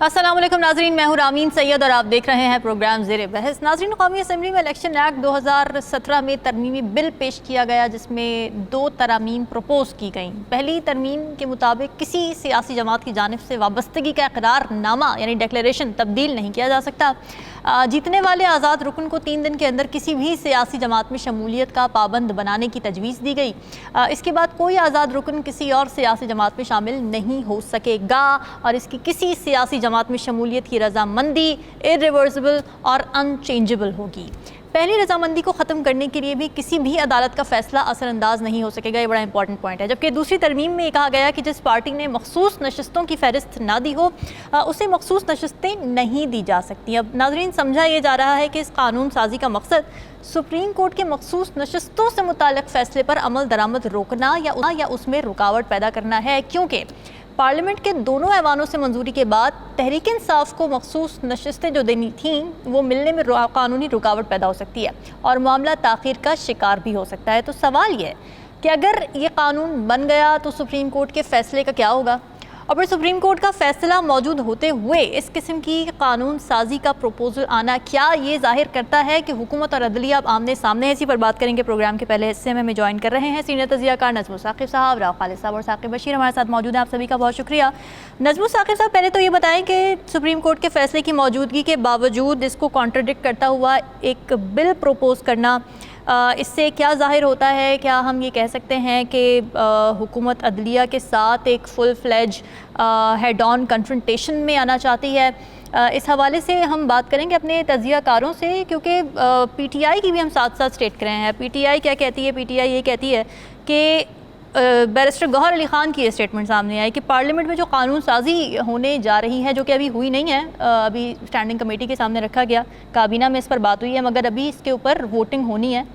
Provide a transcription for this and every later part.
अस्सलाम वालेकुम नाज़रीन, मैं हूँ रामीन सैयद और आप देख रहे हैं प्रोग्राम ज़ेरे बहस। नाज़रीन, कौमी असम्बली में इलेक्शन एक्ट 2017 में तरमीमी बिल पेश किया गया जिसमें 2 तरमीम प्रपोज की गई। पहली तरमीम के मुताबिक किसी सियासी जमात की जानिब से वाबस्तगी का इकरारनामा यानी डिक्लेरेशन तब्दील नहीं किया जा सकता। जीतने वाले आज़ाद रुकन को 3 दिन के अंदर किसी भी सियासी जमात में शमूलियत का पाबंद बनाने की तजवीज़ दी गई। इसके बाद कोई आज़ाद रुकन किसी और सियासी जमात में शामिल नहीं हो सकेगा और इसकी किसी सियासी जमात में शमूलियत की रजामंदी इरिवर्सिबल और अनचेंजेबल होगी। पहली रजामंदी को ख़त्म करने के लिए भी किसी भी अदालत का फ़ैसला असरअंदाज नहीं हो सकेगा, ये बड़ा इंपॉर्टेंट पॉइंट है। जबकि दूसरी तरमीम में कहा गया कि जिस पार्टी ने मखसूस नशस्तों की फ़हरिस्त ना दी हो उसे मखसूस नशस्तें नहीं दी जा सकती। अब नाज़रीन, समझा ये जा रहा है कि इस कानून साजी का मकसद सुप्रीम कोर्ट के मखसूस नशस्तों से मुताल्लिक़ फ़ैसले पर अमल दरामद रोकना या उसमें रुकावट पैदा करना है, क्योंकि पार्लियामेंट के दोनों ऐवानों से मंजूरी के बाद तहरीक इंसाफ को मखसूस नशस्तें जो देनी थीं वो मिलने में कानूनी रुकावट पैदा हो सकती है और मामला ताख़ीर का शिकार भी हो सकता है। तो सवाल ये है कि अगर ये कानून बन गया तो सुप्रीम कोर्ट के फ़ैसले का क्या होगा, और फिर सुप्रीम कोर्ट का फ़ैसला मौजूद होते हुए इस किस्म की कानून साजी का प्रपोजल आना क्या ये ज़ाहिर करता है कि हुकूमत और अदलिया अब आमने सामने है। इसी पर बात करेंगे। प्रोग्राम के पहले हिस्से में हमें ज्वाइन कर रहे हैं सीनियर तज़कियाकार नज़्मुल साक़िब साहब, राव खालिद साहब और साक़िब बशीर हमारे साथ मौजूद हैं। आप सभी का बहुत शुक्रिया। नज़्मुल साक़िब साहब, पहले तो ये बताएं कि सुप्रीम कोर्ट के फ़ैसले की मौजूदगी के बावजूद इसको कॉन्ट्रडिक्ट करता हुआ एक बिल प्रपोज करना, इससे क्या ज़ाहिर होता है? क्या हम ये कह सकते हैं कि हुकूमत अदलिया के साथ एक full fledge head on confrontation में आना चाहती है? इस हवाले से हम बात करेंगे अपने तज़कियाकारों से, क्योंकि पीटीआई की भी हम साथ साथ स्टेट कर रहे हैं। पीटीआई क्या कहती है? पीटीआई ये कहती है कि बैरिस्टर गौहर अली ख़ान की ये स्टेटमेंट सामने आई कि पार्लियामेंट में जो कानून साजी होने जा रही है, जो कि अभी हुई नहीं है, अभी स्टैंडिंग कमेटी के सामने रखा गया, काबीना में इस पर बात हुई है, मगर अभी इसके ऊपर वोटिंग होनी है,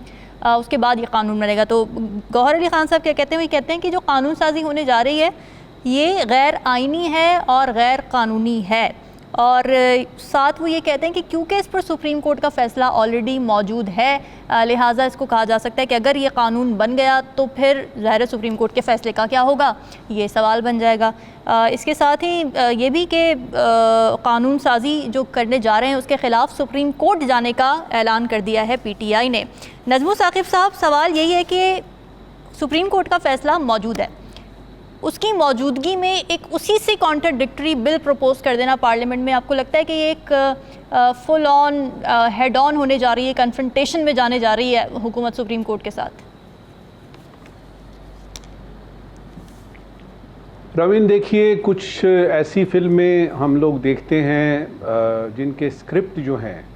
उसके बाद ये कानून बनेगा। तो गौहर अली ख़ान साहब क्या कहते हैं? वो कहते हैं कि जो कानून साजी होने जा रही है ये गैर आइनी है और गैर कानूनी है, और साथ वो ये कहते हैं कि क्योंकि इस पर सुप्रीम कोर्ट का फ़ैसला ऑलरेडी मौजूद है, लिहाजा इसको कहा जा सकता है कि अगर ये कानून बन गया तो फिर ज़ाहिर सुप्रीम कोर्ट के फ़ैसले का क्या होगा, ये सवाल बन जाएगा। इसके साथ ही ये भी कि कानून साजी जो करने जा रहे हैं उसके ख़िलाफ़ सुप्रीम कोर्ट जाने का ऐलान कर दिया है पीटीआई ने। नज़्मुल साक़िब साहब, सवाल यही है कि सुप्रीम कोर्ट का फ़ैसला मौजूद है, उसकी मौजूदगी में एक उसी से कॉन्ट्राडिक्टरी बिल प्रपोज कर देना पार्लियामेंट में, आपको लगता है कि ये एक फुल ऑन हेड ऑन होने जा रही है, कन्फ्रंटेशन में जाने जा रही है हुकूमत सुप्रीम कोर्ट के साथ? रवीन, देखिए, कुछ ऐसी फिल्में हम लोग देखते हैं जिनके स्क्रिप्ट जो हैं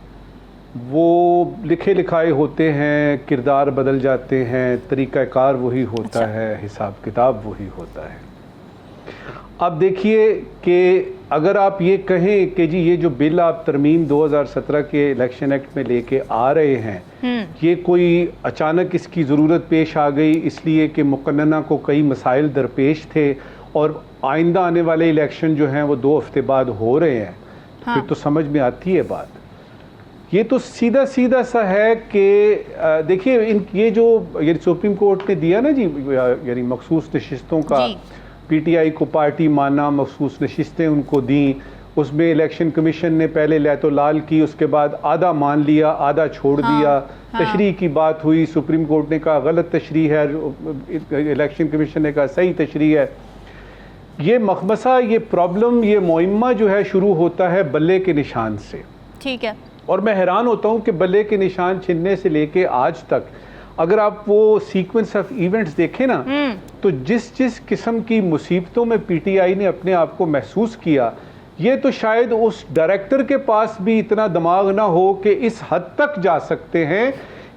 वो लिखे लिखाए होते हैं, किरदार बदल जाते हैं, तरीक़ाकार वही होता है, हिसाब किताब वही होता है। अब देखिए कि अगर आप ये कहें कि जी ये जो बिल आप तरमीम 2017 के इलेक्शन एक्ट में लेके आ रहे हैं, ये कोई अचानक इसकी ज़रूरत पेश आ गई इसलिए कि मुक़न्नना को कई मसाइल दरपेश थे और आइंदा आने वाले इलेक्शन जो हैं वो 2 हफ्ते बाद हो रहे हैं, फिर तो समझ में आती है बात। ये तो सीधा सीधा सा है कि देखिए, ये जो ये सुप्रीम कोर्ट ने दिया ना जी, यानी मखसूस नशिस्तों का पीटीआई को पार्टी माना, मखसूस नशिस्तें उनको दी, उसमें इलेक्शन कमीशन ने पहले लैतो लाल की, उसके बाद आधा मान लिया, आधा छोड़ दिया। तशरीह की बात हुई, सुप्रीम कोर्ट ने कहा गलत तशरीह है, इलेक्शन कमीशन ने कहा सही तशरीह है। ये मखमसा, ये प्रॉब्लम, ये मुइम्मा जो है शुरू होता है बल्ले के निशान से। ठीक है। और मैं हैरान होता हूँ कि बल्ले के निशान छिनने से लेके आज तक अगर आप वो सीक्वेंस ऑफ इवेंट्स देखें ना, तो जिस जिस किस्म की मुसीबतों में पीटीआई ने अपने आप को महसूस किया, ये तो शायद उस डायरेक्टर के पास भी इतना दिमाग ना हो कि इस हद तक जा सकते हैं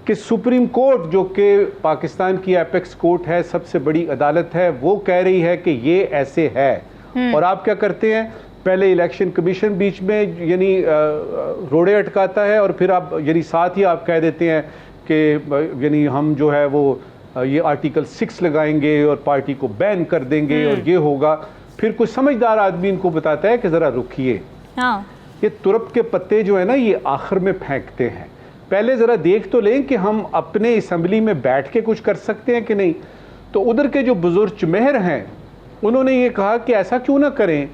कि सुप्रीम कोर्ट, जो कि पाकिस्तान की एपेक्स कोर्ट है, सबसे बड़ी अदालत है, वो कह रही है कि ये ऐसे है, और आप क्या करते हैं? पहले इलेक्शन कमीशन बीच में यानी रोड़े अटकाता है और फिर आप यानी साथ ही आप कह देते हैं कि यानी हम जो है वो ये आर्टिकल 6 लगाएंगे और पार्टी को बैन कर देंगे और ये होगा। फिर कोई समझदार आदमी इनको बताता है कि ज़रा रुकिए, ये तुरप के पत्ते जो है ना ये आखिर में फेंकते हैं, पहले ज़रा देख तो लें कि हम अपने असम्बली में बैठ के कुछ कर सकते हैं कि नहीं। तो उधर के जो बुजुर्ग मेहर हैं उन्होंने ये कहा कि ऐसा क्यों ना करें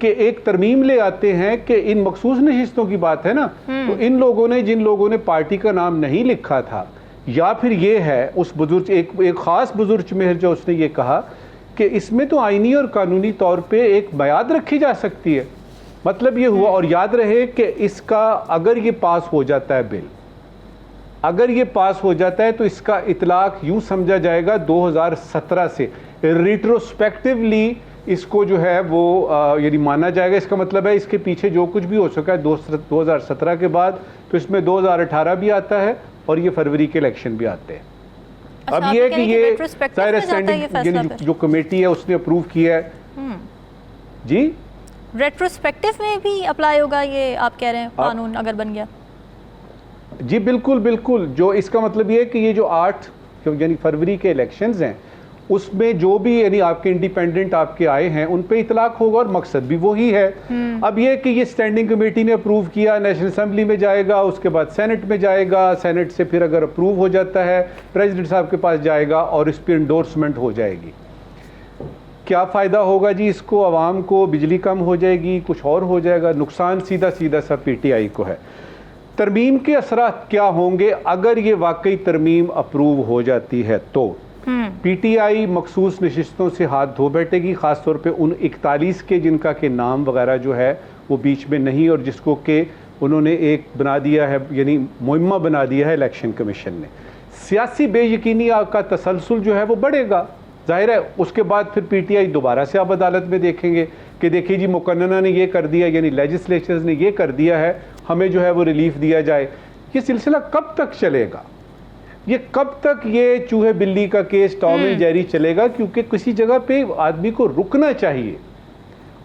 कि एक तरमीम ले आते हैं कि इन मखसूस नशिस्तों की बात है ना, तो इन लोगों ने, जिन लोगों ने पार्टी का नाम नहीं लिखा था, या फिर ये है उस बुजुर्ग, एक ख़ास बुजुर्ग मेहर जो उसने ये कहा कि इसमें तो आईनी और कानूनी तौर पे एक बुनियाद रखी जा सकती है। मतलब ये हुआ, और याद रहे कि इसका अगर ये पास हो जाता है बिल, अगर ये पास हो जाता है तो इसका इतलाक यूं समझा जाएगा 2017 से रिट्रोस्पेक्टिवली इसको जो है वो यानी माना जाएगा। इसका मतलब है इसके पीछे जो कुछ भी हो सका है 2017 के बाद, तो इसमें 2018 भी आता है और ये फरवरी के इलेक्शन भी आते हैं। अच्छा, अब ये है कि ये सारे स्टैंडिंग जो कमेटी है उसने अप्रूव किया है। जी, रेट्रोस्पेक्टिव में भी अप्लाई होगा ये, आप कह रहे हैं कानून अगर बन गया? जी बिल्कुल बिल्कुल। जो इसका मतलब ये है कि ये जो 8 यानी फरवरी के इलेक्शंस हैं उसमें जो भी यानी आपके इंडिपेंडेंट आपके आए हैं उन पे इतलाक होगा, और मकसद भी वही है। अब ये कि ये स्टैंडिंग कमेटी ने अप्रूव किया, नेशनल असेंबली में जाएगा, उसके बाद सेनेट में जाएगा, सेनेट से फिर अगर अप्रूव हो जाता है प्रेसिडेंट साहब के पास जाएगा और इस पर इंडोर्समेंट हो जाएगी। क्या फ़ायदा होगा जी इसको? आवाम को बिजली कम हो जाएगी, कुछ और हो जाएगा, नुकसान सीधा सीधा सा PTI को है। तरमीम के असरात क्या होंगे अगर ये वाकई तरमीम अप्रूव हो जाती है तो PTI मखसूस नशिस्तों से हाथ धो बैठेगी, ख़ासतौर पे उन 41 के जिनका के नाम वगैरह जो है वो बीच में नहीं, और जिसको के उन्होंने एक बना दिया है, यानी मुहिम्मा बना दिया है इलेक्शन कमीशन ने। सियासी बेयकीनी का तसलसल जो है वो बढ़ेगा, जाहिर है। उसके बाद फिर PTI दोबारा से आप अदालत में देखेंगे कि देखिए जी मुकन्नना ने ये कर दिया, यानी लेजिस्लेचर्स ने ये कर दिया है, हमें जो है वो रिलीफ दिया जाए। ये सिलसिला कब तक चलेगा? ये कब तक ये चूहे बिल्ली का केस टॉम एंड जेरी चलेगा? क्योंकि किसी जगह पे आदमी को रुकना चाहिए।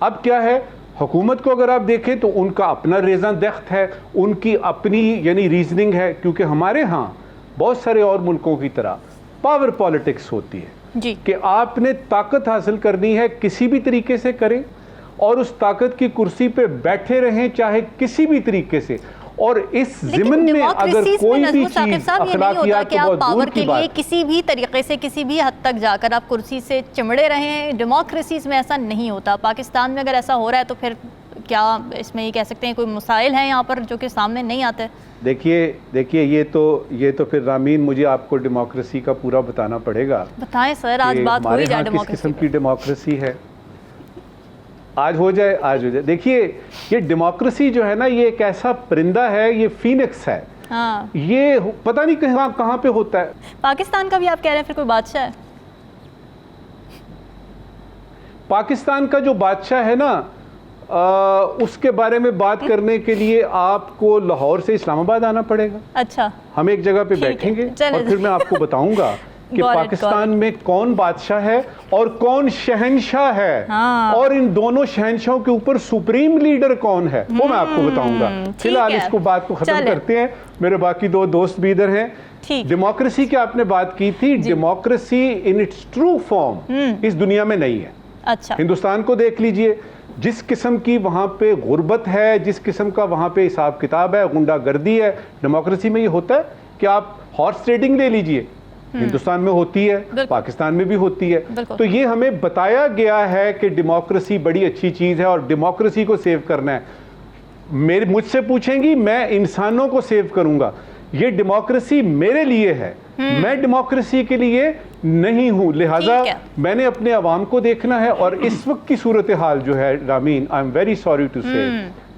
अब क्या है, हुकूमत को अगर आप देखें तो उनका अपना रेज़ा दख्त है, उनकी अपनी यानी रीजनिंग है, क्योंकि हमारे यहाँ बहुत सारे और मुल्कों की तरह पावर पॉलिटिक्स होती है जी। कि आपने ताकत हासिल करनी है, किसी भी तरीके से करें और उस ताकत की कुर्सी पे बैठे रहें, चाहे किसी भी तरीके से। और इस ज़िमन में अगर कोई भी चीज़ अखलाकियात कि आप पावर के लिए किसी भी तरीके से किसी भी हद तक जाकर आप कुर्सी से चिमड़े रहें, डेमोक्रेसीज में ऐसा नहीं होता। पाकिस्तान में अगर ऐसा हो रहा है तो फिर क्या इसमें ये कह सकते हैं कोई मसाइल हैं यहाँ पर जो कि सामने नहीं आते? देखिए ये तो फिर रामीन मुझे आपको डेमोक्रेसी का पूरा बताना पड़ेगा। बताएं सर, आज बात हो ही जाए डेमोक्रेसी। किस किस्म की डेमोक्रेसी है? आज हो जाए। देखिए ये डेमोक्रेसी जो है ना, ये एक ऐसा परिंदा है, ये फीनिक्स है। हाँ। ये पता नहीं कहाँ पे होता है। पाकिस्तान का भी आप कह रहे हैं फिर कोई बादशाह है? पाकिस्तान का जो बादशाह है ना, उसके बारे में बात करने के लिए आपको लाहौर से इस्लामाबाद आना पड़ेगा। अच्छा, हम एक जगह पे बैठेंगे और फिर मैं आपको बताऊंगा कि पाकिस्तान में कौन बादशाह है और कौन शहंशाह है। हाँ। और इन दोनों शहंशाहों के ऊपर सुप्रीम लीडर कौन है वो मैं आपको बताऊंगा। फिलहाल इसको बात को खत्म करते हैं, मेरे बाकी 2 दोस्त भी इधर हैं। डेमोक्रेसी की आपने बात की थी, democracy in its true form इस दुनिया में नहीं है। अच्छा, हिंदुस्तान को देख लीजिए, जिस किस्म की वहाँ पे गुर्बत है, जिस किस्म का वहाँ पे हिसाब किताब है, गुंडागर्दी है, डेमोक्रेसी में ये होता है कि आप हॉर्स ट्रेडिंग ले लीजिए, हिंदुस्तान में होती है, पाकिस्तान में भी होती है। तो ये हमें बताया गया है कि डेमोक्रेसी बड़ी अच्छी चीज़ है और डेमोक्रेसी को सेव करना है। मुझसे पूछेंगी, मैं इंसानों को सेव करूंगा। ये डेमोक्रेसी मेरे लिए है, मैं डेमोक्रेसी के लिए नहीं हूं, लिहाजा मैंने अपने अवाम को देखना है। और इस वक्त की सूरत हाल जो है Ramin, I am very sorry to say,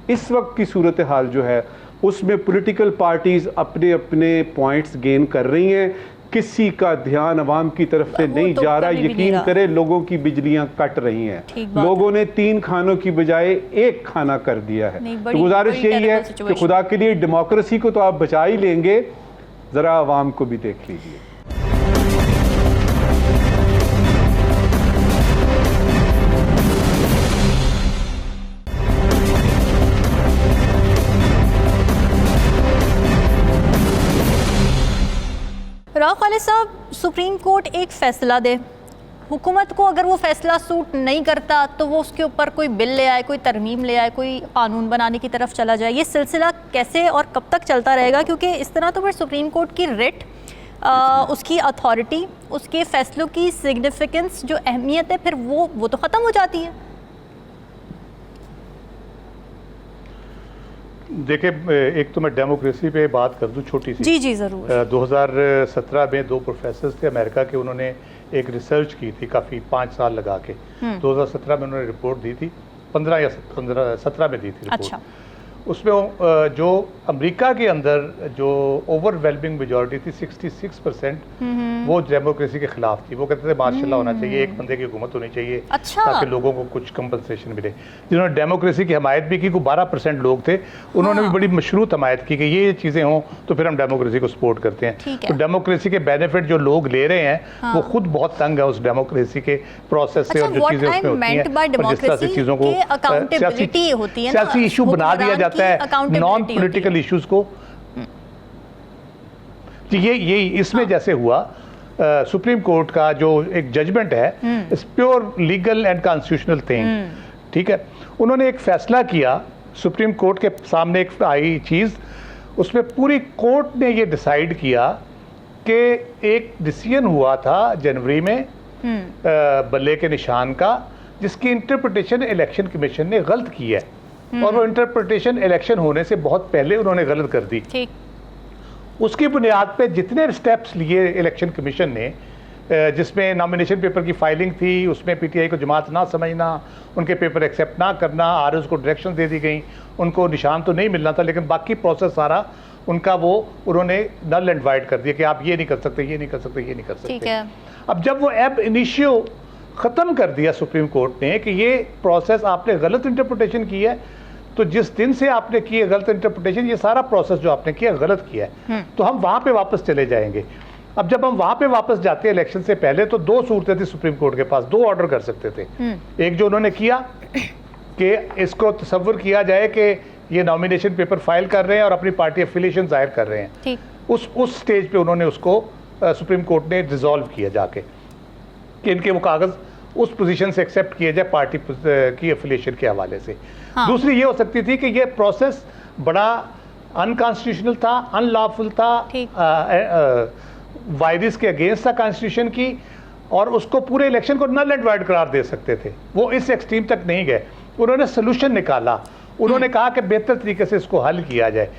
इस वक्त की सूरत हाल जो है उसमें पॉलिटिकल पार्टीज अपने अपने पॉइंट्स गेन कर रही हैं, किसी का ध्यान अवाम की तरफ से नहीं जा रहा। यकीन करें, लोगों की बिजलियां कट रही हैं, लोगों ने 3 खानों की बजाय 1 खाना कर दिया है। तो गुजारिश यही है कि खुदा के लिए डेमोक्रेसी को तो आप बचा ही लेंगे, जरा अवाम को भी देख लीजिए। राव खालिद साहब, सुप्रीम कोर्ट एक फ़ैसला दे, हुकूमत को अगर वो फ़ैसला सूट नहीं करता तो वो उसके ऊपर कोई बिल ले आए, कोई तरमीम ले आए, कोई कानून बनाने की तरफ चला जाए। ये सिलसिला कैसे और कब तक चलता रहेगा? क्योंकि इस तरह तो फिर सुप्रीम कोर्ट की रिट, उसकी अथॉरिटी, उसके फ़ैसलों की सिग्निफिकेंस, जो अहमियत है, फिर वो तो ख़त्म हो जाती है। देखिए, एक तो मैं डेमोक्रेसी पे बात कर दूं छोटी सी। जी जी ज़रूर। 2017 में 2 प्रोफेसर्स थे अमेरिका के, उन्होंने एक रिसर्च की थी काफ़ी 5 साल लगा के। 2017 में उन्होंने रिपोर्ट दी थी, 15 या 17 में दी थी रिपोर्ट। अच्छा। उसमें जो अमेरिका के अंदर जो ओवरवेलमिंग मेजॉरिटी थी 66%, वो डेमोक्रेसी के खिलाफ थी। वो कहते थे मार्शल होना चाहिए, एक बंदे की हुकूमत होनी चाहिए, अच्छा। ताकि लोगों को कुछ कंपनसेशन मिले। जिन्होंने डेमोक्रेसी की हमायत भी की, को 12% लोग थे, उन्होंने भी बड़ी मशरूत हमायत की कि ये चीज़ें हों तो फिर हम डेमोक्रेसी को सपोर्ट करते हैं। तो डेमोक्रेसी के बेनिफिट जो लोग ले रहे हैं वो खुद बहुत तंग है उस डेमोक्रेसी के प्रोसेस से, और जो चीज़ें उसमें होती हैं, और जिस तरह से चीज़ों को सियासी इशू बना दिया जाता है, नॉन पॉलिटिकल इश्यूज को। ये इसमें जैसे हुआ सुप्रीम कोर्ट का जो एक जजमेंट है, it's pure legal and constitutional thing, ठीक है। उन्होंने एक फैसला किया, सुप्रीम कोर्ट के सामने एक आई चीज़, उसमें पूरी कोर्ट ने ये डिसाइड किया कि एक डिसीजन हुआ था जनवरी में बल्ले के निशान का, जिसकी इंटरप्रिटेशन इलेक्शन कमीशन ने गलत की है, और वो इंटरप्रिटेशन इलेक्शन होने से बहुत पहले उन्होंने गलत कर दी। ठीक। उसकी बुनियाद पे जितने स्टेप्स लिए इलेक्शन कमीशन ने, जिसमें नॉमिनेशन पेपर की फाइलिंग थी, उसमें पीटीआई को जमात ना समझना, उनके पेपर एक्सेप्ट ना करना, आरएस को डायरेक्शन दे दी गई, उनको निशान तो नहीं मिलना था, लेकिन बाकी प्रोसेस सारा उनका वो उन्होंने नल एंड वाइड कर दिया कि आप ये नहीं कर सकते, ये नहीं कर सकते, ये नहीं कर सकते। ठीक है। अब जब वो एब इनिशियो ख़त्म कर दिया सुप्रीम कोर्ट ने कि ये प्रोसेस आपने गलत इंटरप्रिटेशन की है, तो जिस दिन से आपने की है गलत इंटरप्रिटेशन, ये सारा प्रोसेस जो आपने किया गलत किया है, तो हम वहाँ पे वापस चले जाएंगे। अब जब हम वहाँ पे वापस जाते हैं इलेक्शन से पहले, तो 2 सूरतें थी सुप्रीम कोर्ट के पास, 2 ऑर्डर कर सकते थे। एक जो उन्होंने किया कि इसको तसव्वुर किया जाए कि ये नॉमिनेशन पेपर फाइल कर रहे हैं और अपनी पार्टी एफिलिएशन जाहिर कर रहे हैं, उस स्टेज पे उन्होंने उसको सुप्रीम कोर्ट ने रिजॉल्व किया जाके कि इनके वो कागज़ उस पोजीशन से एक्सेप्ट किए जाए पार्टी की एफिलिएशन के हवाले से। हाँ। दूसरी ये हो सकती थी कि ये प्रोसेस बड़ा अनकॉन्स्टिट्यूशनल था, अनलॉफुल था, वायरस के अगेंस्ट था कॉन्स्टिट्यूशन की, और उसको पूरे इलेक्शन को नल एंड वाइड करार दे सकते थे। वो इस एक्सट्रीम तक नहीं गए, उन्होंने सोल्यूशन निकाला, उन्होंने कहा कि बेहतर तरीके से इसको हल किया जाए।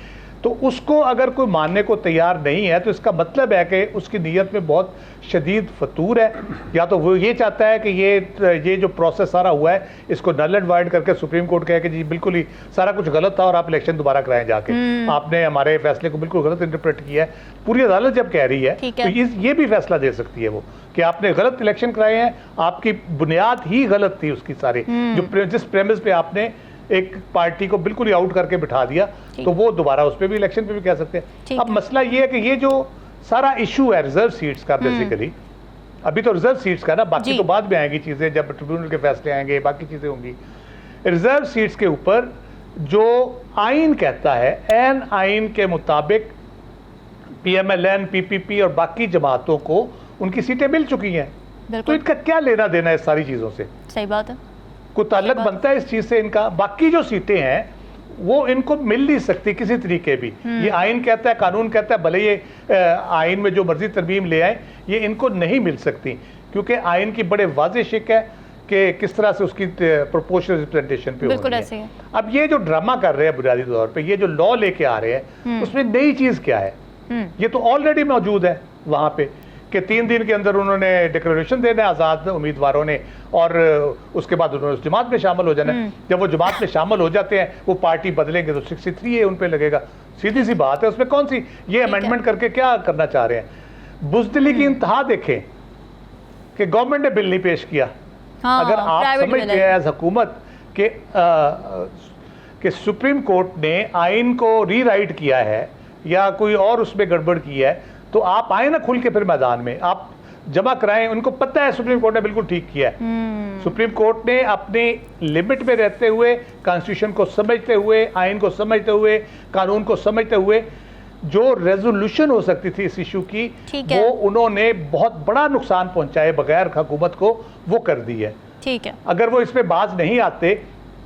तो उसको अगर कोई मानने को तैयार नहीं है, तो इसका मतलब है कि उसकी नीयत में बहुत शदीद फतूर है, या तो वो ये चाहता है कि ये जो प्रोसेस सारा हुआ है इसको नल एंड वाइड करके सुप्रीम कोर्ट कहे कि जी बिल्कुल ही सारा कुछ गलत था और आप इलेक्शन दोबारा कराएं जाके, आपने हमारे फैसले को बिल्कुल गलत इंटरप्रेट किया है। पूरी अदालत जब कह रही है तो ये भी फैसला दे सकती है वो कि आपने गलत इलेक्शन कराए हैं, आपकी बुनियाद ही गलत थी उसकी सारी, जिस प्रेमिस पे आपने एक पार्टी को बिल्कुल ही आउट करके बिठा दिया, तो वो दोबारा उस पर भी इलेक्शन पे भी कह सकते हैं। अब मसला ये है कि ये जो सारा इशू है रिजर्व सीट्स का, बेसिकली अभी तो रिजर्व सीट्स का ना, बाकी तो बाद में आएंगी चीज़ें, जब ट्रिब्यूनल के फैसले आएंगे बाकी चीज़ें होंगी। रिजर्व सीट्स के ऊपर जो आइन कहता है, एन आइन के मुताबिक PMLN, PPP और बाकी जमातों को उनकी सीटें मिल चुकी हैं, तो इनका क्या लेना देना है इस सारी चीज़ों से? सही बात है, कोई ताल्लुक बनता है इस चीज़ से इनका? बाकी जो सीटें हैं वो इनको मिल नहीं सकती किसी तरीके भी। ये आइन कहता है, कानून कहता है, भले ये आइन में जो मर्जी तरमीम ले आए, ये इनको नहीं मिल सकती, क्योंकि आइन की बड़े वाज़ेह शिक है कि किस तरह से उसकी प्रोपोर्शनल रिप्रेजेंटेशन पे होनी है। अब ये जो ड्रामा कर रहे हैं बुनियादी तौर पे, ये जो लॉ लेके आ रहे हैं, उसमें नई चीज़ क्या है? ये तो ऑलरेडी मौजूद है वहाँ पे कि 3 दिन के अंदर उन्होंने डिक्लेरेशन देना है आज़ाद उम्मीदवारों ने, और उसके बाद उन्होंने उस जमात में शामिल हो जाना है। जब वो जमात में शामिल हो जाते हैं, वो पार्टी बदलेंगे तो 63A उन पे लगेगा, सीधी सी बात है। उसमें कौन सी ये अमेंडमेंट करके क्या करना चाह रहे हैं? बुज़दिली की इंतहा देखें कि गवर्नमेंट ने बिल नहीं पेश किया। अगर आप समझते हैं एज हुकूमत कि सुप्रीम कोर्ट ने आइन को रीराइट किया है या कोई और उसमें गड़बड़ की है, तो आप आए ना खुल के फिर मैदान में, आप जमा कराएं। उनको पता है सुप्रीम कोर्ट ने बिल्कुल ठीक किया है। सुप्रीम कोर्ट ने अपने लिमिट में रहते हुए, कॉन्स्टिट्यूशन को समझते हुए, आइन को समझते हुए, कानून को समझते हुए, जो रेजोल्यूशन हो सकती थी इस इशू की, वो उन्होंने बहुत बड़ा नुकसान पहुंचाए बगैर हुकूमत को, वो कर दी है। ठीक है, अगर वो इसमें बाज नहीं आते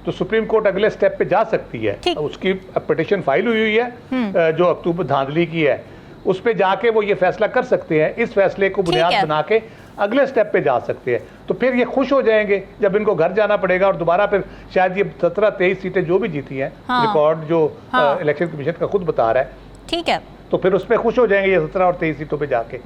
तो सुप्रीम कोर्ट अगले स्टेप पे जा सकती है। उसकी पिटीशन फाइल हुई है जो अक्टूबर धांधली की है, उस पे जाके वो ये फैसला कर सकते हैं। इस फैसले को बुनियाद बना के अगले स्टेप पे जा सकते हैं। तो फिर ये खुश हो जाएंगे जब इनको घर जाना पड़ेगा और दोबारा फिर शायद ये 17-23 सीटें जो भी जीती हैं, रिकॉर्ड जो इलेक्शन कमीशन का खुद बता रहा है, ठीक है, तो फिर उस पर खुश हो जाएंगे ये 17 और 23 सीटों पे जाके।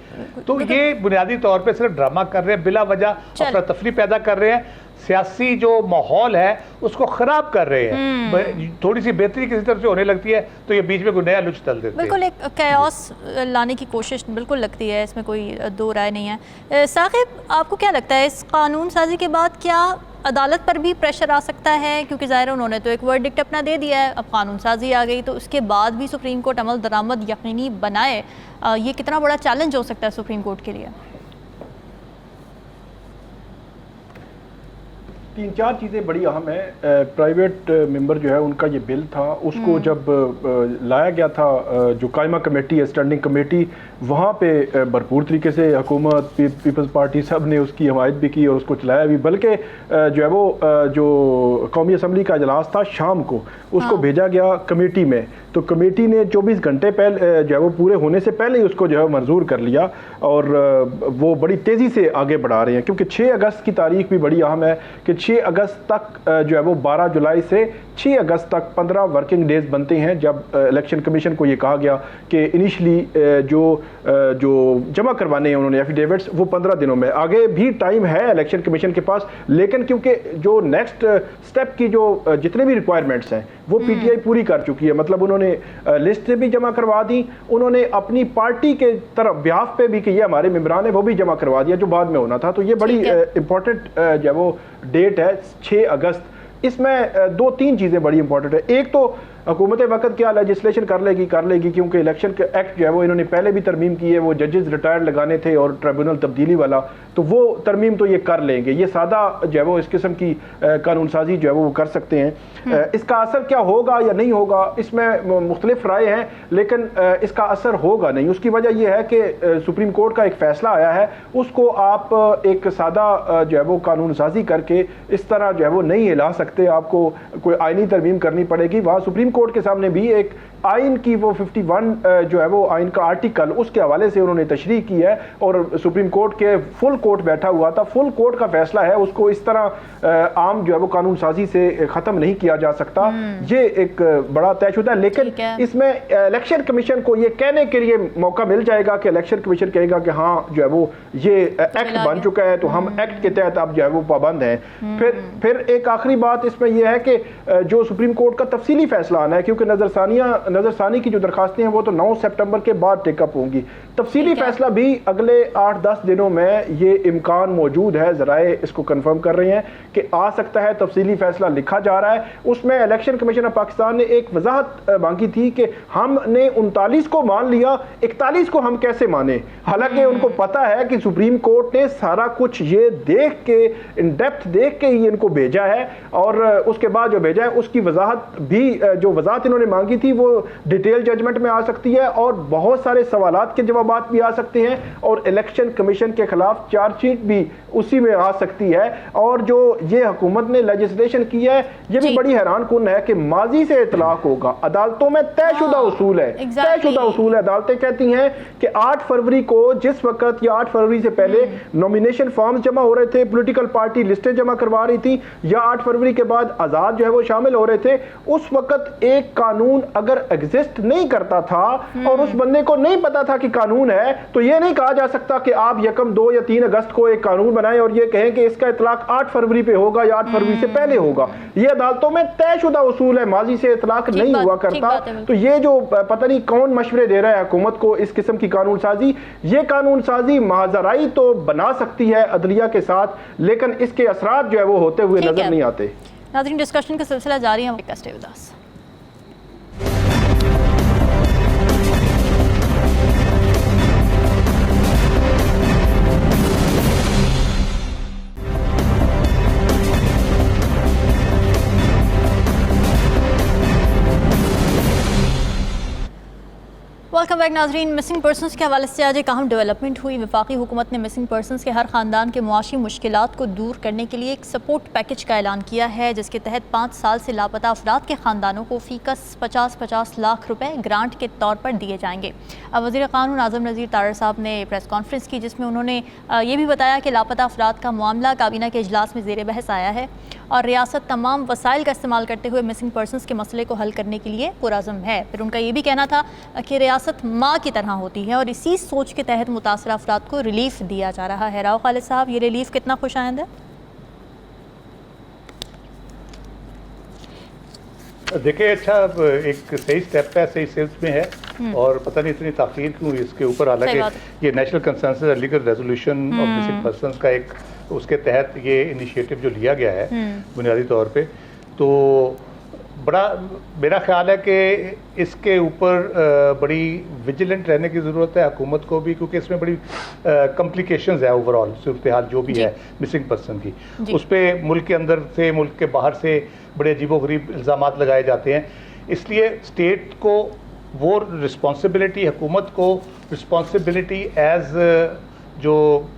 तो ये बुनियादी तौर पे सिर्फ ड्रामा कर रहे हैं, बिला वजह अफरा तफरी पैदा कर रहे हैं, सियासी जो माहौल है उसको खराब कर रहे हैं। थोड़ी सी बेहतरी किसी तरफ से होने लगती है तो ये बीच में कोई नया लुच डाल देते हैं। बिल्कुल एक कैओस लाने की कोशिश बिल्कुल लगती है, इसमें कोई दो राय नहीं है। साकिब, आपको क्या लगता है इस कानून साजी के बाद क्या अदालत पर भी प्रेशर आ सकता है? क्योंकि ज़ाहिर उन्होंने तो एक वर्डिक्ट अपना दे दिया है, अब कानून साजी आ गई, तो उसके बाद भी सुप्रीम कोर्ट अमल दरामद यकीनी बनाए, ये कितना बड़ा चैलेंज हो सकता है सुप्रीम कोर्ट के लिए? 3-4 चीज़ें बड़ी अहम है। प्राइवेट मेंबर जो है उनका ये बिल था, उसको जब लाया गया था जो कायमा कमेटी है, स्टैंडिंग कमेटी, वहाँ पे भरपूर तरीके से हुकूमत, पीपल्स पार्टी सब ने उसकी हमायत भी की और उसको चलाया भी। बल्कि जो है वो जो कौमी असम्बली का इजलास था शाम को, उसको भेजा गया कमेटी में, तो कमेटी ने 24 घंटे पहले जो है वो पूरे होने से पहले ही उसको जो है मंजूर कर लिया और वो बड़ी तेज़ी से आगे बढ़ा रहे हैं। क्योंकि 6 अगस्त की तारीख भी बड़ी अहम है कि 6 अगस्त तक जो है वो 12 जुलाई से 6 अगस्त तक 15 वर्किंग डेज बनते हैं, जब इलेक्शन कमीशन को ये कहा गया कि इनिशली जो जमा करवाने हैं उन्होंने एफिडेविट्स, वो 15 दिनों में। आगे भी टाइम है इलेक्शन कमीशन के पास, लेकिन क्योंकि जो नेक्स्ट स्टेप की जो जितने भी रिक्वायरमेंट्स हैं वो पीटीआई पूरी कर चुकी है, मतलब उन्होंने लिस्ट भी जमा करवा दी, उन्होंने अपनी पार्टी के तरफ ब्याफ पे भी कि ये हमारे मेंबरान है वो भी जमा करवा दिया जो बाद में होना था। तो ये बड़ी इंपॉर्टेंट जो है वो डेट है 6 अगस्त। इसमें 2-3 चीज़ें बड़ी इंपॉर्टेंट है। एक तो हुकूमत वक्त क्या लेजिस्लेशन कर लेगी क्योंकि इलेक्शन एक्ट जो है वो इन्होंने पहले भी तरमीम की है, वो जजेस रिटायर्ड लगाने थे और ट्रिब्यूनल तब्दीली वाला, तो वो तरमीम तो ये कर लेंगे। ये सादा जो है वो इस किस्म की कानून साजी जो है वो कर सकते हैं। इसका असर क्या होगा या नहीं होगा, इसमें मुख्तलिफ राय हैं, लेकिन इसका असर होगा नहीं। उसकी वजह यह है कि सुप्रीम कोर्ट का एक फ़ैसला आया है, उसको आप एक सादा जो है वो कानून साजी करके इस तरह जो है वो नहीं हिला सकते, आपको कोई आइनी तरमीम करनी पड़ेगी। वहाँ सुप्रीम कोर्ट के सामने भी एक आइन की वो 51 जो है वो आइन का आर्टिकल, उसके हवाले से उन्होंने तशरीह की है और सुप्रीम कोर्ट के फुल कोर्ट बैठा हुआ था। फुल कोर्ट का फैसला है, उसको इस तरह आम जो है वो कानून साजी से ख़त्म नहीं किया जा सकता। ये एक बड़ा तयशुदा है, लेकिन इसमें इलेक्शन कमीशन को ये कहने के लिए मौका मिल जाएगा कि इलेक्शन कमीशन कहेगा कि हाँ जो है वो ये एक्ट बन चुका है, तो हम एक्ट के तहत अब जो है वो पाबंद हैं। फिर एक आखिरी बात इसमें यह है कि जो सुप्रीम कोर्ट का तफसीली फैसला आना है, क्योंकि नजरसानी की जो दरखास्तें हैं वो तो 9 सितंबर के बाद टेकअप होंगी। तफसीली फैसला भी अगले 8-10 दिनों में ये इम्कान मौजूद है, ज़राए इसको कंफर्म कर रहे हैं कि आ सकता है। तफसीली फैसला लिखा जा रहा है, उसमें इलेक्शन कमीशन ऑफ पाकिस्तान ने एक वजाहत मांगी थी कि हमने 39 को मान लिया, 41 को हम कैसे माने। हालांकि उनको पता है कि सुप्रीम कोर्ट ने सारा कुछ ये देख के, इन डेप्थ देख के ही इनको भेजा है, और उसके बाद जो भेजा है उसकी वजाहत भी, जो वजाहत इन्होंने मांगी थी वो डिटेल जजमेंट में आ सकती है और बहुत सारे सवालात के जवाबात भी आ सकते हैं, और इलेक्शन कमीशन के खिलाफ चार्जशीट भी उसी में आ सकती है। और जो ये हुकूमत ने लेजिस्लेशन की है ये भी बड़ी हैरान कुन है कि माजी से इतलाक होगा। अदालतों में तयशुदा उसूल है, तयशुदा उसूल है। अदालतें कहती हैं कि 8 फरवरी को, जिस वक्त या 8 फरवरी से पहले नॉमिनेशन फॉर्म्स जमा हो रहे थे, पॉलिटिकल पार्टी लिस्टें जमा करवा रही थी, या 8 फरवरी के बाद आजाद जो है वो शामिल हो रहे थे, उस वक्त एक कानून अगर एग्जिस्ट नहीं करता था और उस बंदे को नहीं पता था कि कानून है, तो ये नहीं कहा जा सकता कि आप 1, 2 या 3 अगस्त को एक कानून बनाएं और ये कहें कि इसका इतलाक 8 फरवरी पे होगा या 8 फरवरी से पहले होगा। ये अदालतों में तयशुदा उसूल है, माजी से इतलाक नहीं हुआ करता। तो ये जो पता नहीं कौन मशवरे दे रहा है हुकूमत को इस किस्म की कानून साजी, ये कानून साजी महाजराई तो बना सकती है अदलिया के साथ, लेकिन इसके असरात जो है वो होते हुए नजर नहीं आते। नाज़रीन, डिस्कशन का सिलसिला जारी है। वेलकम बैक नाजरीन। मिसिंग पर्सनस के हवाले से आज एक अहम डेवलपमेंट हुई। वफाकी हुकूमत ने मिसिंग पर्सनस के हर ख़ानदान के मुआशी मुश्किलात को दूर करने के लिए एक सपोर्ट पैकेज का ऐलान किया है, जिसके तहत 5 साल से लापता अफराद के ख़ानदानों को फ़ीकस 50-50 लाख रुपए ग्रांट के तौर पर दिए जाएंगे। वज़ीर क़ानून आज़म नज़ीर तारड़ साहब ने प्रेस कॉन्फ्रेंस की, जिसमें उन्होंने ये भी बताया कि लापता अफराद का मामला काबीना के इजलास में ज़ेर बहस आया है और रियासत तमाम वसाइल का इस्तेमाल करते हुए मिसिंग पर्सनस के मसले को हल करने के लिए पुरअज़्म है। फिर उनका ये भी कहना था कि रियासत माँ की तरह होती है और इसी सोच के तहत मुतासरा अफराद को रिलीफ दिया जा रहा है। राव खालिद साहब, ये रिलीफ कितना खुशाइंद है? देखिए, अच्छा एक सही स्टेप है, सही सेंस में है और पता नहीं इतनी ताख़ीर क्यों हुई इसके ऊपर। हालांकि ये national consensus legal resolution of missing persons का एक उसके तहत ये इनिशिएटिव जो लिया गया है बुनियादी तौर पे, तो बड़ा मेरा ख्याल है कि इसके ऊपर बड़ी विजिलेंट रहने की ज़रूरत है हुकूमत को भी, क्योंकि इसमें बड़ी कॉम्प्लिकेशंस है ओवरऑल सूरत हाल जो भी है मिसिंग पर्सन की। उस पर मुल्क के अंदर से मुल्क के बाहर से बड़े अजीबोगरीब इल्ज़ामात लगाए जाते हैं। इसलिए स्टेट को वो रिस्पॉन्सिबिलिटी, हुकूमत को रिस्पॉन्सिबिलिटी एज जो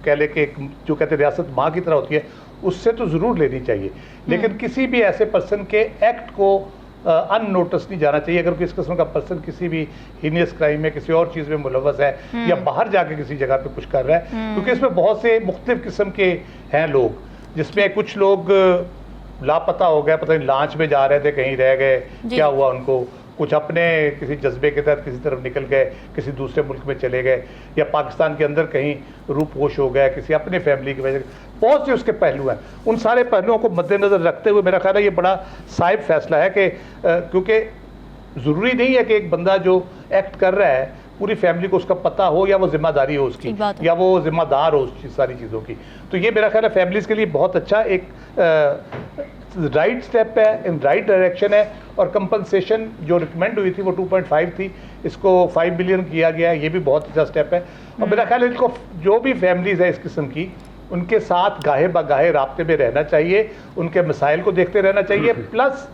कह ले कि जो कहते हैं रियासत माँ की तरह होती है, उससे तो ज़रूर लेनी चाहिए, लेकिन किसी भी ऐसे पर्सन के एक्ट को अननोटिस नहीं जाना चाहिए। अगर किस किस्म का पर्सन किसी भी हीनियस क्राइम में, किसी और चीज़ में मुलव्वस है या बाहर जाके किसी जगह पे कुछ कर रहा है, क्योंकि इसमें बहुत से मुख्तलिफ किस्म के हैं लोग, जिसमें कुछ लोग लापता हो गए, पता नहीं लांच में जा रहे थे, कहीं रह गए, क्या हुआ उनको, कुछ अपने किसी जज्बे के तहत किसी तरफ निकल गए, किसी दूसरे मुल्क में चले गए, या पाकिस्तान के अंदर कहीं रूपोश हो गया किसी अपने फैमिली की वजह से। बहुत से उसके पहलू हैं। उन सारे पहलुओं को मद्देनज़र रखते हुए मेरा ख्याल है ये बड़ा साहिब फैसला है कि क्योंकि ज़रूरी नहीं है कि एक बंदा जो एक्ट कर रहा है पूरी फैमिली को उसका पता हो, या वो जिम्मेदारी हो उसकी, या वो जिम्मेदार हो उस सारी चीज़ों की। तो ये मेरा ख्याल है फैमिलीज़ के लिए बहुत अच्छा एक राइट स्टेप है, इन राइट डायरेक्शन है। और कंपनसेशन जो रिकमेंड हुई थी वो 2.5 थी, इसको 5 बिलियन किया गया है, ये भी बहुत अच्छा स्टेप है। और मेरा ख्याल है इनको जो भी फैमिलीज़ है इस किस्म की, उनके साथ गाहे बगाहे राब्ते में रहना चाहिए, उनके मसाइल को देखते रहना चाहिए। प्लस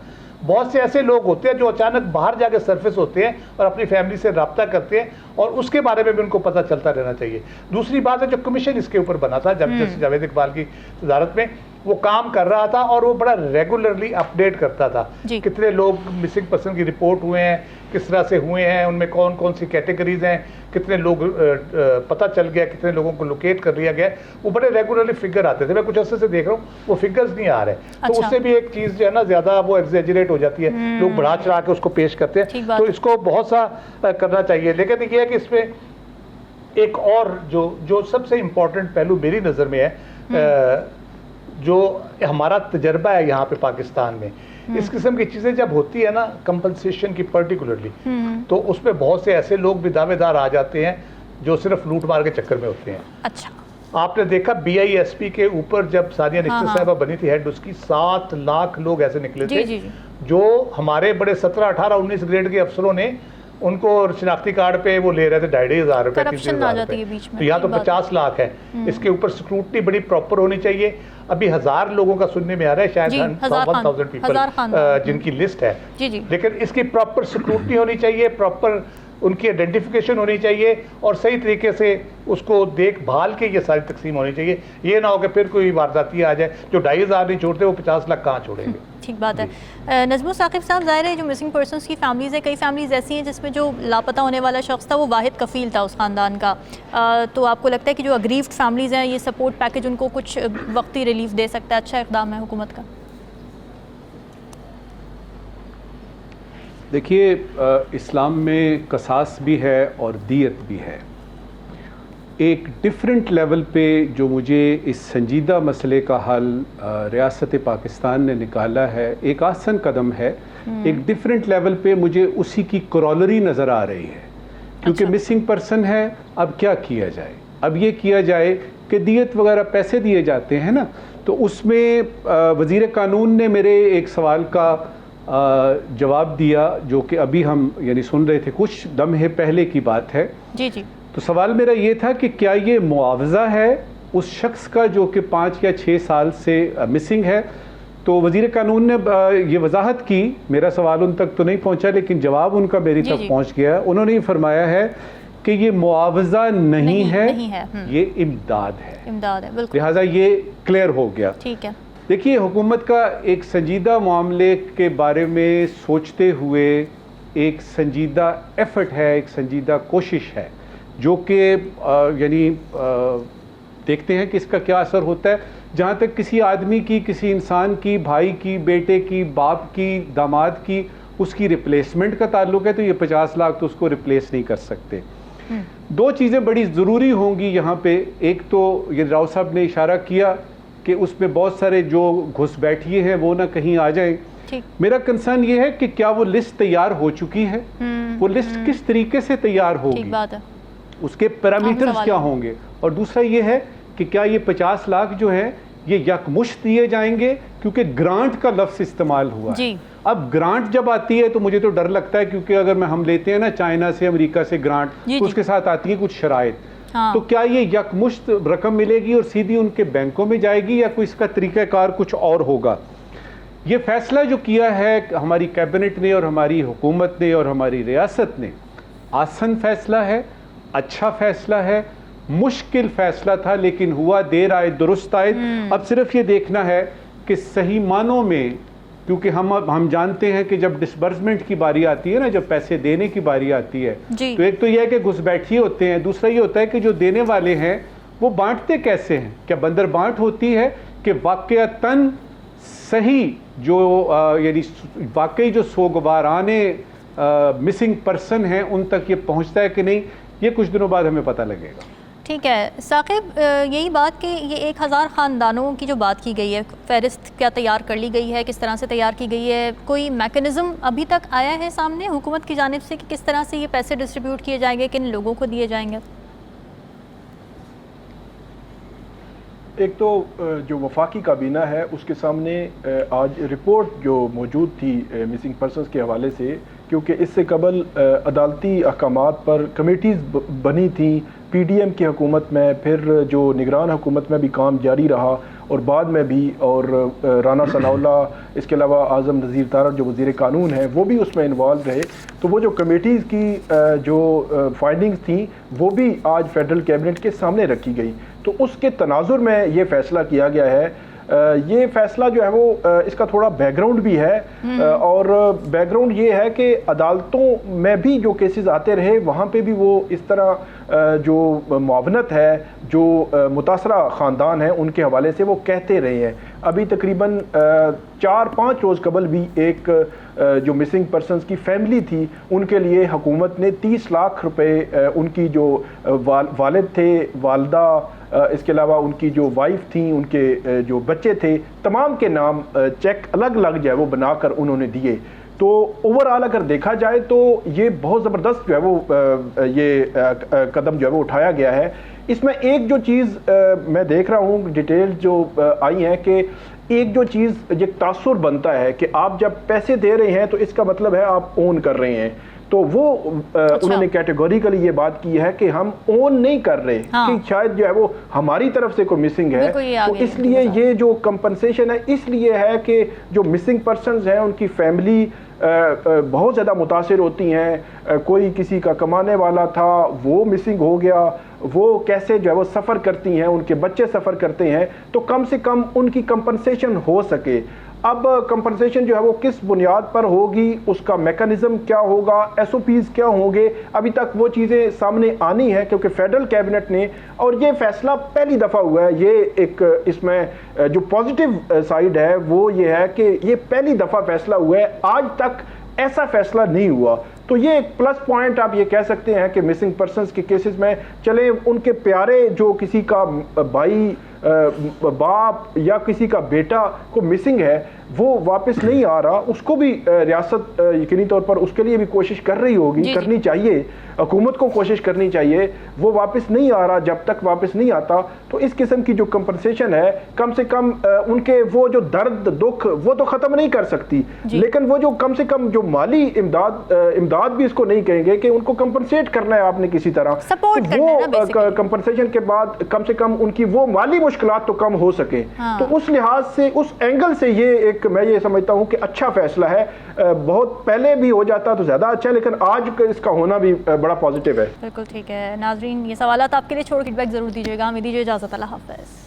बहुत से ऐसे लोग होते हैं जो अचानक बाहर जाके सरफेस होते हैं और अपनी फैमिली से रब्ता करते हैं, और उसके बारे में भी उनको पता चलता रहना चाहिए। दूसरी बात है, जो कमीशन इसके ऊपर बना था जब जस्टिस जावेद इकबाल की सदारत में, वो काम कर रहा था और वो बड़ा रेगुलरली अपडेट करता था कितने लोग मिसिंग पर्सन की रिपोर्ट हुए हैं, किस तरह से हुए हैं, उनमें कौन कौन सी कैटेगरीज हैं, कितने लोग पता चल गया, कितने लोगों को लोकेट कर लिया गया। वो बड़े रेगुलरली फिगर आते थे। मैं कुछ अर्से से देख रहा हूँ वो फिगर्स नहीं आ रहे। तो उससे भी एक चीज़ जो है ना, ज़्यादा वो एग्जेजरेट हो जाती है, लोग बढ़ा चढ़ा के उसको पेश करते हैं। तो इसको बहुत सा करना चाहिए। लेकिन ये है कि इसमें एक और जो सबसे इम्पोर्टेंट पहलू मेरी नज़र में है, जो हमारा तजर्बा है यहाँ पे पाकिस्तान में, इस किस्म की चीज़ें जब होती है ना, कंपनसेशन की पर्टिकुलरली, तो उसमें बहुत से ऐसे लोग भी दावेदार आ जाते हैं जो सिर्फ लूट मार के चक्कर में होते हैं। अच्छा, आपने देखा BISP के ऊपर जब सानिया निश्चित साहिबा बनी थी हेड, उसकी 7 लाख लोग ऐसे निकले थे जो हमारे बड़े 17, 18, 19 ग्रेड के अफसरों ने उनको शिनाख्ती कार्ड पे वो ले रहे थे 2,500 रुपये, 3,000 रुपये। तो यहाँ तो 50 लाख है। इसके ऊपर स्क्रूटनी बड़ी प्रॉपर होनी चाहिए। अभी 1000 लोगों का सुनने में आ रहा है, शायद 1000 पीपल जिनकी लिस्ट है, लेकिन इसकी प्रॉपर स्क्रूटनी होनी चाहिए, प्रॉपर उनकी आइडेंटिफिकेशन होनी चाहिए और सही तरीके से उसको देखभाल के ये सारी तकसीम होनी चाहिए। ये ना हो कि फिर कोई वारदाती आ जाए, जो 2,500 नहीं छोड़ते वो 50 लाख कहाँ छोड़ेंगे। ठीक बात है। नज़्मुल साकिब साहब, ज़ाहिर है जो मिसिंग पर्सनस की फैमिलीज़ है, कई फैमिलीज़ ऐसी हैं जिसमें जो लापता होने वाला शख्स था वो वाहिद कफ़ील था उस ख़ानदान का, तो आपको लगता है कि जो अग्रीव्ड फैमिलीज़ हैं, ये सपोर्ट पैकेज उनको कुछ वक्ती रिलीफ दे सकता है? अच्छा इक़दाम है हुकूमत का। देखिए, इस्लाम में कसास भी है और दियत भी है। एक डिफरेंट लेवल पे जो मुझे इस संजीदा मसले का हल रियासत पाकिस्तान ने निकाला है, एक आसान कदम है। एक डिफरेंट लेवल पे मुझे उसी की क्रॉलरी नज़र आ रही है, क्योंकि मिसिंग पर्सन है। अब क्या किया जाए? अब ये किया जाए कि दियत वगैरह पैसे दिए जाते हैं ना, तो उसमें वज़ीर कानून ने मेरे एक सवाल का जवाब दिया, जो कि अभी हम यानी सुन रहे थे, कुछ लम्हे पहले की बात है। जी। तो सवाल मेरा ये था कि क्या ये मुआवजा है उस शख्स का जो कि 5 या 6 साल से मिसिंग है, तो वज़ीर कानून ने ये वजाहत की, मेरा सवाल उन तक तो नहीं पहुंचा लेकिन जवाब उनका मेरी तक पहुंच गया। उन्होंने ये फरमाया है कि ये मुआवजा नहीं है, ये इमदाद है, इमदाद है, बिल्कुल। लिहाजा ये क्लियर हो गया। ठीक है। देखिए, हुकूमत का एक संजीदा मामले के बारे में सोचते हुए एक संजीदा एफर्ट है, एक संजीदा कोशिश है, जो कि यानी देखते हैं कि इसका क्या असर होता है। जहाँ तक किसी आदमी की, किसी इंसान की, भाई की, बेटे की, बाप की, दामाद की, उसकी रिप्लेसमेंट का ताल्लुक है तो ये 50 लाख तो उसको रिप्लेस नहीं कर सकते। दो चीज़ें बड़ी ज़रूरी होंगी यहाँ पे। एक तो ये राव साहब ने इशारा किया कि उसमें बहुत सारे जो घुसपैठिए हैं वो ना कहीं आ जाएं। मेरा कंसर्न ये है कि क्या वो लिस्ट तैयार हो चुकी है, वो लिस्ट किस तरीके से तैयार होगी, बात है। उसके पैरामीटर्स क्या होंगे, और दूसरा ये है कि क्या ये 50 लाख जो है ये यकमुश्त दिए जाएंगे, क्योंकि ग्रांट का लफ्ज़ इस्तेमाल हुआ है। अब ग्रांट जब आती है तो मुझे तो डर लगता है, क्योंकि अगर हम लेते हैं ना चाइना से, अमेरिका से ग्रांट, तो उसके साथ आती है कुछ शराइत। तो क्या ये यकमुश्त रकम मिलेगी और सीधी उनके बैंकों में जाएगी, या कोई इसका तरीक़ाकार कुछ और होगा? ये फैसला जो किया है हमारी कैबिनेट ने और हमारी हुकूमत ने और हमारी रियासत ने, आसान फैसला है, अच्छा फैसला है, मुश्किल फैसला था लेकिन हुआ, देर आए दुरुस्त आए। अब सिर्फ ये देखना है कि सही मानों में, क्योंकि हम जानते हैं कि जब डिसबर्समेंट की बारी आती है ना, जब पैसे देने की बारी आती है, तो एक तो यह है कि घुसपैठिए होते हैं, दूसरा ये होता है कि जो देने वाले हैं वो बांटते कैसे हैं। क्या बंदर बांट होती है कि वाकयातन सही जो यानी वाकई जो सोगवाराने मिसिंग पर्सन हैं उन तक ये पहुंचता है कि नहीं, ये कुछ दिनों बाद हमें पता लगेगा। ठीक है साकिब, यही बात कि ये 1000 ख़ानदानों की जो बात की गई है, फहरिस्त क्या तैयार कर ली गई है, किस तरह से तैयार की गई है, कोई मैकेनिज़्म अभी तक आया है सामने हुकूमत की जानिब से कि किस तरह से ये पैसे डिस्ट्रीब्यूट किए जाएंगे, किन लोगों को दिए जाएंगे? एक तो जो वफाकी काबीना है उसके सामने आज रिपोर्ट जो मौजूद थी मिसिंग पर्सनस के हवाले से, क्योंकि इससे कबल अदालती अहकामात पर कमेटीज़ बनी थी PDM की हुकूमत में, फिर जो निगरान हुकूमत में भी काम जारी रहा और बाद में भी, और राना सनाउल्ला, इसके अलावा आज़म नज़ीर तारड़ जो वज़ीर कानून है वो भी उसमें इन्वॉल्व रहे। तो वो जो कमेटीज़ की जो फाइंडिंग्स थी वो भी आज फेडरल कैबिनेट के सामने रखी गई। तो उसके तनाजुर में ये फ़ैसला किया गया है। ये फैसला जो है वो इसका थोड़ा बैकग्राउंड भी है, और बैकग्राउंड ये है कि अदालतों में भी जो केसेस आते रहे वहाँ पे भी वो इस तरह जो मुआवनत है जो मुतासरा ख़ानदान है उनके हवाले से वो कहते रहे हैं। अभी तकरीबन 4-5 रोज़ कबल भी एक जो मिसिंग पर्सनस की फैमिली थी उनके लिए हुकूमत ने 30 लाख रुपए उनकी जो वालिद थे, वालदा, इसके अलावा उनकी जो वाइफ थी, उनके जो बच्चे थे, तमाम के नाम चेक अलग अलग जो है वो बनाकर उन्होंने दिए। तो ओवरऑल अगर देखा जाए तो ये बहुत ज़बरदस्त जो है वो ये कदम जो है वो उठाया गया है। इसमें एक जो चीज़ मैं देख रहा हूँ, डिटेल जो आई है कि एक जो चीज़ ये तासुर बनता है कि आप जब पैसे दे रहे हैं तो इसका मतलब है आप ओन कर रहे हैं। तो वो उन्होंने कैटेगोरिकली ये बात की है कि हम ओन नहीं कर रहे, कि शायद जो है वो हमारी तरफ से कोई मिसिंग है, तो इसलिए ये जो कंपनसेशन है इसलिए है कि जो मिसिंग पर्सन्स हैं उनकी फैमिली बहुत ज़्यादा मुतासिर होती हैं। कोई किसी का कमाने वाला था वो मिसिंग हो गया, वो कैसे जो है वो सफ़र करती हैं, उनके बच्चे सफ़र करते हैं, तो कम से कम उनकी कंपनसेशन हो सके। अब कंपनसेशन जो है वो किस बुनियाद पर होगी, उसका मैकेनिज़्म क्या होगा, SOPs क्या होंगे, अभी तक वो चीज़ें सामने आनी है, क्योंकि फेडरल कैबिनेट ने, और ये फैसला पहली दफ़ा हुआ है, ये एक इसमें जो पॉजिटिव साइड है वो ये है कि ये पहली दफ़ा फैसला हुआ है, आज तक ऐसा फैसला नहीं हुआ। तो ये एक प्लस पॉइंट आप ये कह सकते हैं कि मिसिंग पर्सन्स के केसेस में चले उनके प्यारे जो किसी का भाई, बाप या किसी का बेटा को मिसिंग है वो वापस नहीं आ रहा, उसको भी रियासत यकीनी तौर पर उसके लिए भी कोशिश कर रही होगी, करनी चाहिए, हुकूमत को कोशिश करनी चाहिए। वो वापस नहीं आ रहा, जब तक वापस नहीं आता तो इस किस्म की जो कंपनसेशन है कम से कम उनके वो जो दर्द दुख वो तो ख़त्म नहीं कर सकती, लेकिन वो जो कम से कम जो माली इमदाद भी इसको नहीं कहेंगे कि उनको कंपनसेट करना है आपने किसी तरह, तो वो कंपनसेशन के बाद कम से कम उनकी वो माली मुश्किलात तो कम हो सके। हाँ। तो उस लिहाज से, उस एंगल से ये एक, मैं ये समझता हूँ कि अच्छा फैसला है। बहुत पहले भी हो जाता तो ज़्यादा अच्छा है, लेकिन आज इसका होना भी बड़ा पॉजिटिव है। बिल्कुल ठीक है नाजरीन, ये सवालात आपके लिए छोड़ फीडबैक ज़रूर दीजिएगा। हमें दीजिए इजाज़त, अल्लाह हाफ़िज़।